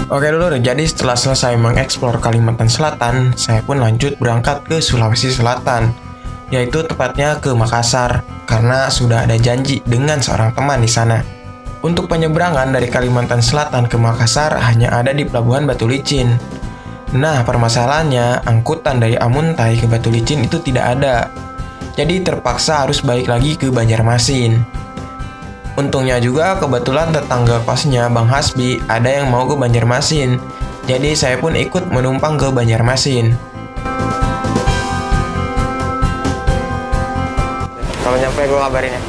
Oke dulu, jadi setelah selesai mengeksplor Kalimantan Selatan, saya pun lanjut berangkat ke Sulawesi Selatan, yaitu tepatnya ke Makassar, karena sudah ada janji dengan seorang teman di sana. Untuk penyeberangan dari Kalimantan Selatan ke Makassar hanya ada di Pelabuhan Batu Licin. Nah, permasalahannya, angkutan dari Amuntai ke Batu Licin itu tidak ada. Jadi terpaksa harus balik lagi ke Banjarmasin. Untungnya juga kebetulan tetangga kosnya Bang Hasbi ada yang mau ke Banjarmasin. Jadi saya pun ikut menumpang ke Banjarmasin. Kalau nyampe gue kabarin ya.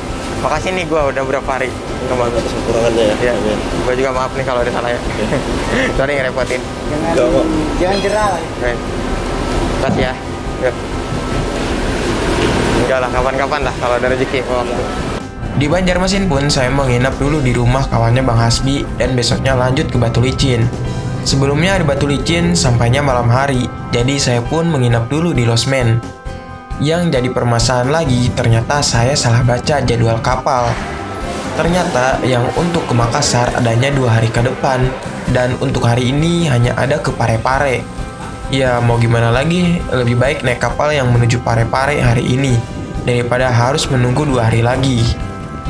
Makasih nih, gue udah berapa hari kemarin. Kekurangannya ya. Iya. Gue juga maaf nih kalau ada salah ya. Sorry ngerepotin. Jangan jerah. Oke. Makasih ya. Yuk. Enggak lah, kapan-kapan lah kalau ada rezeki. Di Banjarmasin pun saya menginap dulu di rumah kawannya Bang Hasbi dan besoknya lanjut ke Batu Licin. Sebelumnya di Batu Licin sampainya malam hari, jadi saya pun menginap dulu di losmen. Yang jadi permasalahan lagi, ternyata saya salah baca jadwal kapal. Ternyata yang untuk ke Makassar adanya 2 hari ke depan, dan untuk hari ini hanya ada ke Parepare. Ya mau gimana lagi, lebih baik naik kapal yang menuju Parepare hari ini, daripada harus menunggu 2 hari lagi.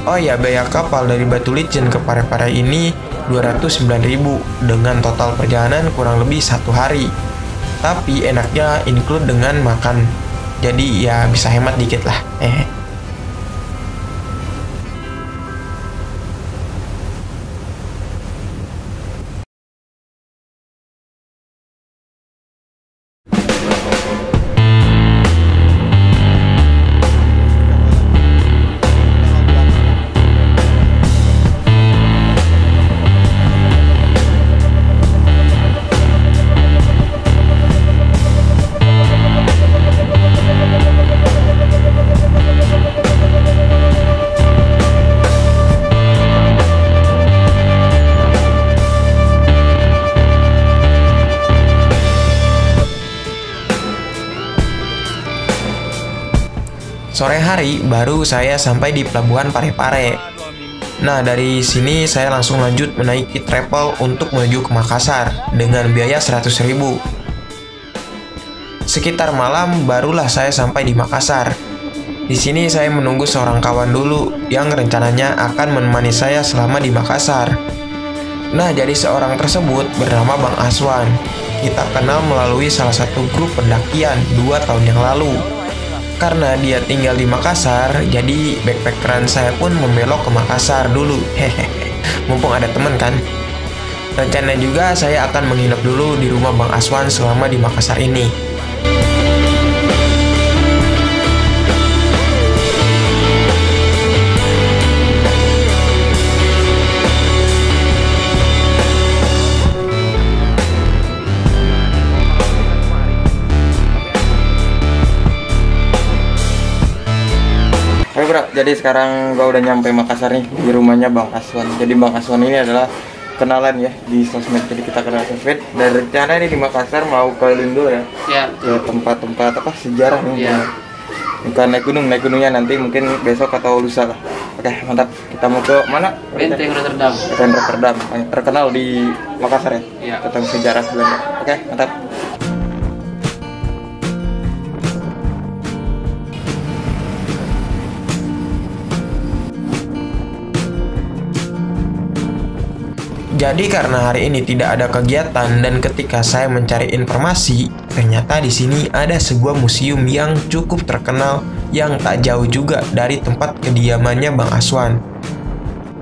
Oh ya, biaya kapal dari Batu Licin ke Parepare ini 209.000 dengan total perjalanan kurang lebih 1 hari. Tapi enaknya include dengan makan. Jadi ya bisa hemat dikit lah. Sore hari baru saya sampai di Pelabuhan Parepare. Nah, dari sini saya langsung lanjut menaiki travel untuk menuju ke Makassar dengan biaya 100.000. Sekitar malam barulah saya sampai di Makassar. Di sini saya menunggu seorang kawan dulu yang rencananya akan menemani saya selama di Makassar. Nah, jadi seorang tersebut bernama Bang Aswan. Kita kenal melalui salah satu grup pendakian 2 tahun yang lalu. Karena dia tinggal di Makassar, jadi backpackeran saya pun membelok ke Makassar dulu. Mumpung ada temen kan. Rencananya juga saya akan menginap dulu di rumah Bang Aswan selama di Makassar ini. Oke bro, jadi sekarang gua udah nyampe Makassar nih, di rumahnya Bang Aswan. Jadi Bang Aswan ini adalah kenalan ya di sosmed, jadi kita kenal sosmed. Dan rencana ini di Makassar mau keliling dulu ya. Iya. Ke tempat-tempat apa sejarah nih. Iya. Bukan naik gunungnya nanti mungkin besok atau lusa lah. Oke, mantap. Kita mau ke mana? Benteng Rotterdam. Benteng Rotterdam, yang terkenal di Makassar ya. Iya. Tentang sejarah Belanda. Oke, mantap. Jadi karena hari ini tidak ada kegiatan dan ketika saya mencari informasi, ternyata di sini ada sebuah museum yang cukup terkenal yang tak jauh juga dari tempat kediamannya Bang Aswan.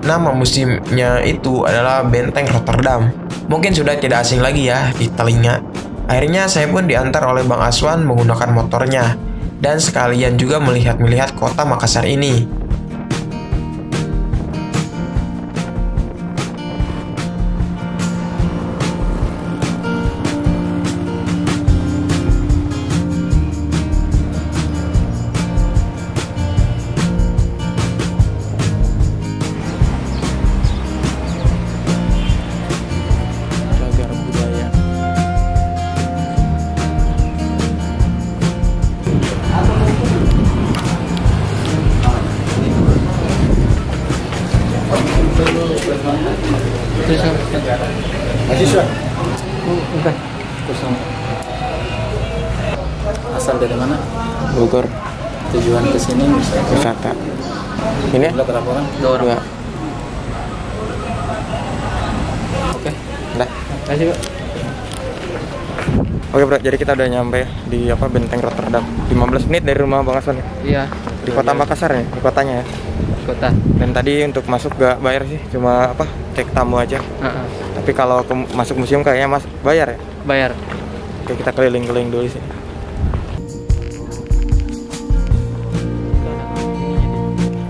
Nama museumnya itu adalah Benteng Rotterdam. Mungkin sudah tidak asing lagi ya di telinga. Akhirnya saya pun diantar oleh Bang Aswan menggunakan motornya dan sekalian juga melihat kota Makassar ini. Mahasiswa. Bukan. Kosong. Asal dari mana? Bogor. Tujuan ke sini misalnya. Wisata. Ini ya? Berapa orang? 2 orang. Dua. Oke. Dah. Kasih, Pak. Oke bro, jadi kita udah nyampe di Benteng Rotterdam. 15 menit dari rumah Bang Hasan ya? Iya. Di kota Makassar ya? Di kotanya ya? Kota. Dan tadi untuk masuk gak bayar sih, cuma cek tamu aja. Tapi kalau masuk museum kayaknya bayar ya? Bayar. Oke, kita keliling-keliling dulu sih.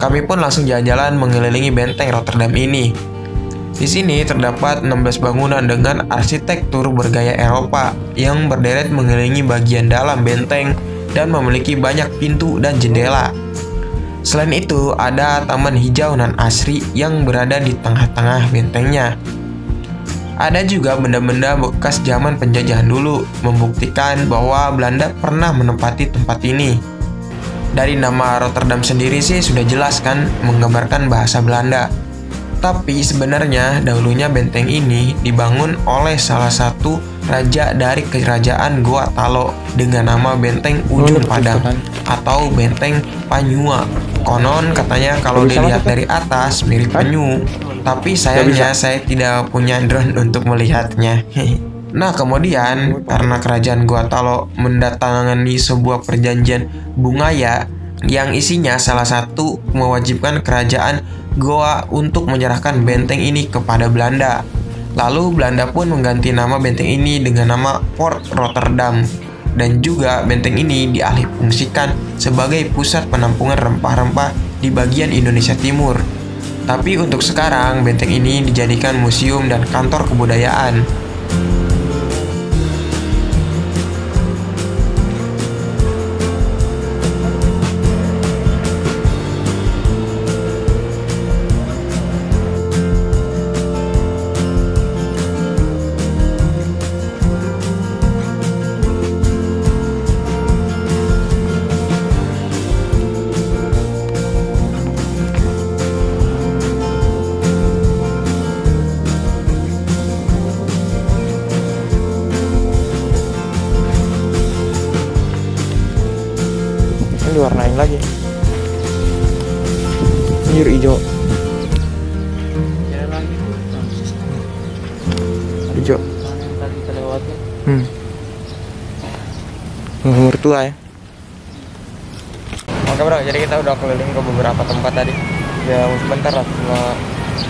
Kami pun langsung jalan-jalan mengelilingi benteng Rotterdam ini. Di sini terdapat 16 bangunan dengan arsitektur bergaya Eropa yang berderet mengelilingi bagian dalam benteng dan memiliki banyak pintu dan jendela. Selain itu, ada taman hijau nan asri yang berada di tengah-tengah bentengnya. Ada juga benda-benda bekas zaman penjajahan dulu, membuktikan bahwa Belanda pernah menempati tempat ini. Dari nama Rotterdam sendiri sih sudah jelas kan, menggambarkan bahasa Belanda. Tapi sebenarnya dahulunya benteng ini dibangun oleh salah satu raja dari kerajaan Goa Talo dengan nama Benteng Ujung Padang atau Benteng Panyua. Konon katanya kalau dilihat dari atas mirip penyu, tapi sayangnya saya tidak punya drone untuk melihatnya. Nah kemudian karena kerajaan Goa Talo mendatangani sebuah perjanjian Bungaya yang isinya salah satu mewajibkan kerajaan Goa untuk menyerahkan benteng ini kepada Belanda. Lalu Belanda pun mengganti nama benteng ini dengan nama Fort Rotterdam. Dan juga benteng ini dialihfungsikan sebagai pusat penampungan rempah-rempah di bagian Indonesia Timur. Tapi untuk sekarang benteng ini dijadikan museum dan kantor kebudayaan. Diwarnain lagi biru hijau hijau Tadi kita lewati. mertua ya. Oke bro, jadi kita udah keliling ke beberapa tempat tadi ya, sebentar lah, cuma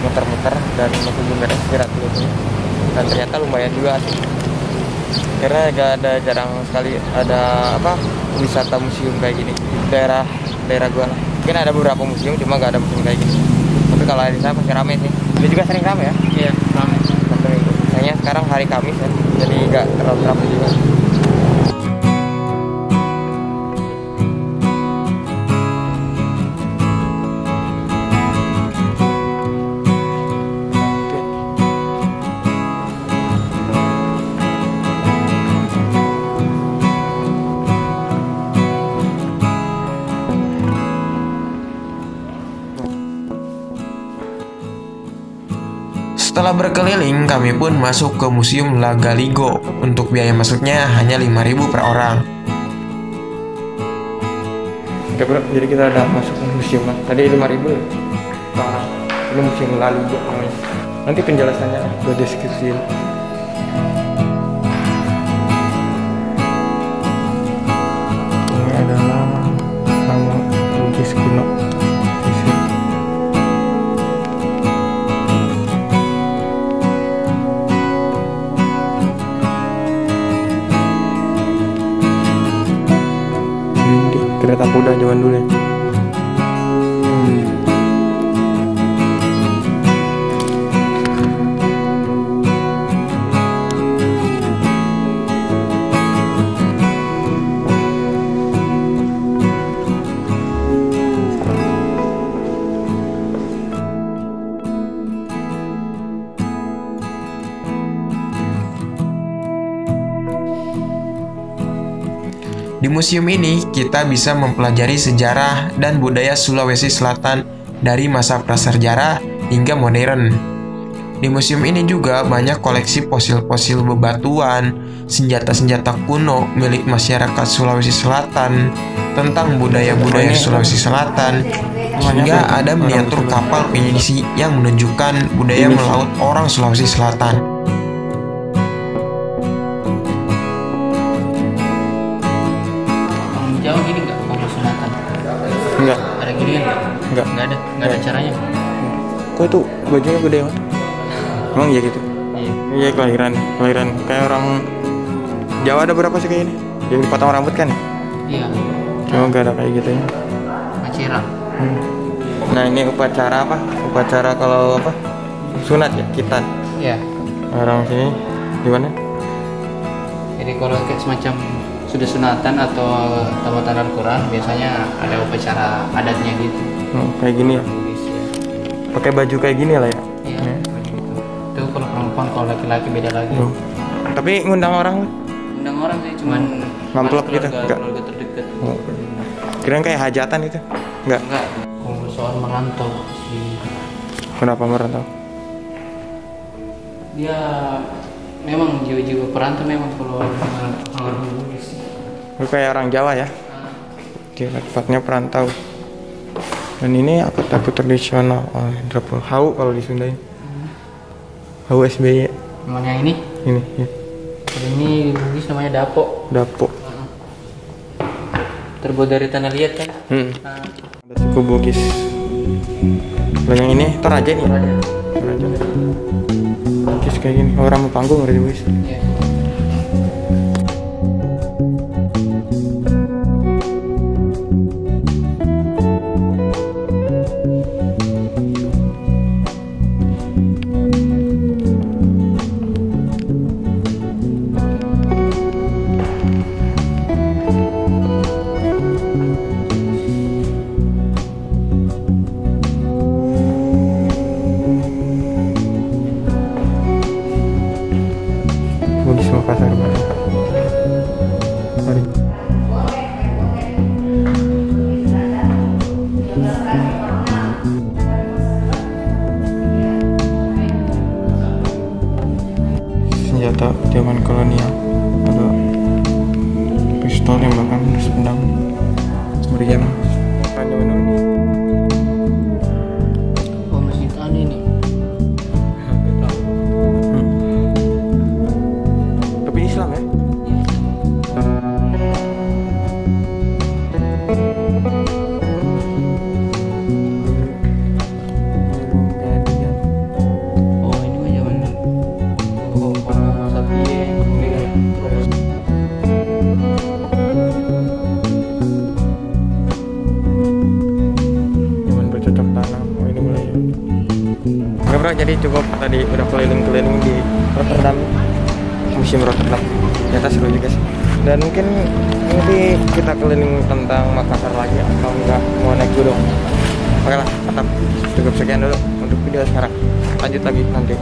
muter-muter dan masih belum ada istirahat dulu. Dan ternyata lumayan juga sih, karena jarang sekali ada wisata museum kayak gini di daerah gua lah. Mungkin ada beberapa museum, cuma gak ada museum kayak gini. Tapi kalau di sana pasti rame sih. Ini juga sering rame ya? Iya, rame. Sabtu Minggu. Kayaknya sekarang hari Kamis ya, jadi gak terlalu rame juga. Setelah berkeliling, kami pun masuk ke Museum Lagaligo. Untuk biaya masuknya hanya 5.000 per orang. Oke bro, jadi kita udah masuk ke museum lah. Tadi 5.000 ya? Ini Museum Lagaligo namanya. Nanti penjelasannya gue deskripsiin. Ini adalah nama Bugis kuno. Kereta kuda zaman dulu ya. Di museum ini, kita bisa mempelajari sejarah dan budaya Sulawesi Selatan dari masa prasejarah hingga modern. Di museum ini juga banyak koleksi fosil-fosil bebatuan, senjata-senjata kuno milik masyarakat Sulawesi Selatan, tentang budaya-budaya Sulawesi Selatan, hingga ada miniatur kapal penisi yang menunjukkan budaya melaut orang Sulawesi Selatan. Jauh gini nggak kalau sunatan? Enggak. Ada gini nggak? Enggak. Nggak ada caranya. Kok itu bajunya gede banget? Emang iya gitu? Iya. Iya, kelahiran kayak orang Jawa. Ada berapa sih kayak ini? Yang dipotong rambut kan? Iya. Cuma nggak ada kayak gitu ya. Macira. Nah, ini upacara apa? Upacara kalau apa? Sunat ya, kitan. Iya. Orang sini gimana? Jadi kalau kayak semacam sudah sunatan atau tamat Al-Quran biasanya ada upacara adatnya gitu. Kayak gini ya. Bugis, ya. Pakai baju kayak gini lah ya. Iya. Baju gitu. Itu kalau perempuan, kalau laki-laki beda lagi. Tapi ngundang orang. Undang orang sih cuman Ngamplop mas gitu? Enggak. keluarga terdekat. Kirain kayak hajatan itu. Enggak. Enggak. Kalau soal merantau sih Kenapa merantau? dia memang jiwa-jiwa perantau memang kalau orang Bugis. Lu kayak orang Jawa ya. Dia tepatnya perantau. Dan ini aku tradisional. Oh, dapur hau kalau di Sunda ini. Hau SBY. Cuman yang ini Ini ya. kalau ini di Bugis namanya dapo. Dapo. Terbuat dari tanah liat kan. Nah, Ada suku Bugis. Kalau yang ini Toraja nih. ada. Toraja. Bugis kayak gini. Orang mau panggung dari Bugis. Iya. Bugis Makassar. Mari. Senjata zaman kolonial. Ada pistol, tembakan, terus pedang, meriam. Oh masjid aneh nih. Tapi Islam ya? Oh ini mah zaman sapi terus Zaman bercocok tanam. Oh ini mulai. Oke bro, jadi cukup tadi udah keliling-keliling di Rotterdam, Museum Rotterdam. Ternyata seru juga sih. Dan mungkin nanti kita keliling tentang Makassar lagi atau enggak mau naik gunung. Oke lah, tetap cukup sekian dulu untuk video sekarang. Lanjut lagi nanti.